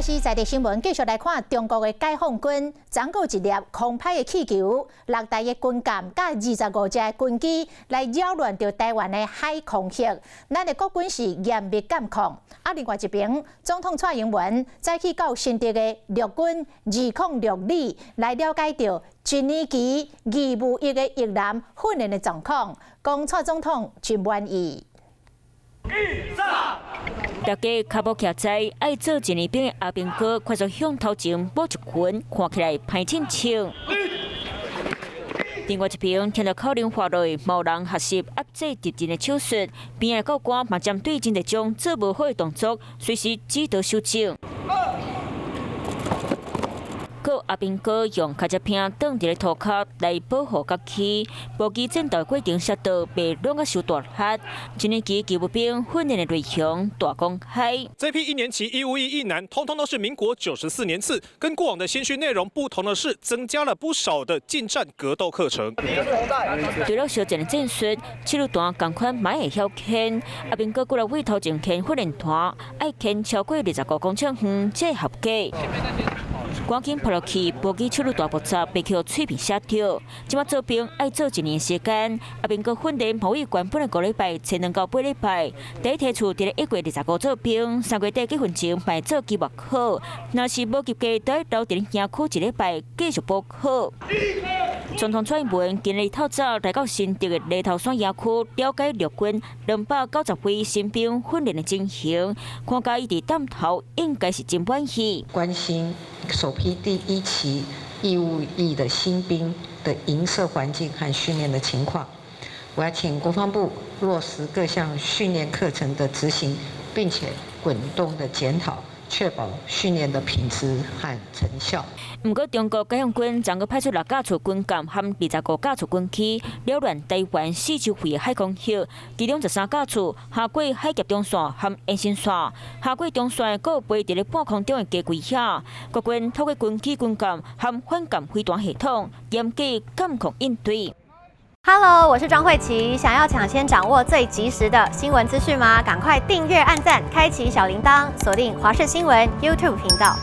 话是在地新闻，继续来看中国的解放军掌握一粒空拍的气球，6台的军舰甲25只的军机来扰乱着台湾的海空域。咱的国军是严密监控。另外一边，总统蔡英文再去到新竹的陆军206旅来了解到1年期251个役男训练的状况，讲蔡总统真满意。 大家脚步徛在爱做1年兵的阿兵哥，快速向头前补一群，看起来歹称称。另外一边，听到口令发落，无人学习压制敌人的手术，边的教官嘛针对真侪种做无好的动作，随时指导修正。 个阿兵哥用卡只片挡伫咧涂骹来保护角旗，步机战斗过程摔倒被弄个受大黑。1年期救护兵训练的内容大公开。这批1年期义务役役男，通通都是民国94年次，跟过往的新训内容不同的是，增加了不少的近战格斗课程。除了小战的战术，七路团同款嘛会晓牵。阿兵哥过来为头前牵训练团，爱牵超过25公尺远才合格。 赶紧跑落去，步机出入大爆炸，被扣嘴皮下掉。即马做兵爱做1年时间，阿兵哥训练某位原本的5礼拜，才能到8礼拜。第一提出伫咧1月25做兵，3月底结婚前办做期末考，若是无及格，就要留伫咧营区1礼拜继续补考。总统蔡英文今日透早来到新竹的犁头山营区，了解陆军290位新兵训练的情形，看甲伊伫弹头应该是真满意。关心首批第1期义务役的新兵的营舍环境和训练的情况，我要请国防部落实各项训练课程的执行，并且滚动的检讨。 确保训练的品质和成效。不过，中国解放军昨个派出6架次军舰和25架次军机，扰乱台湾4周围的海空域，其中13架次下过海峡中线和延伸线，下过中线还有飞伫咧半空中的机危险。国军透过军机、军舰和反舰飞弹系统，严格监控应对。 Hello， 我是庄慧琪。想要抢先掌握最及时的新闻资讯吗？赶快订阅、按赞、开启小铃铛，锁定华视新闻 YouTube 频道。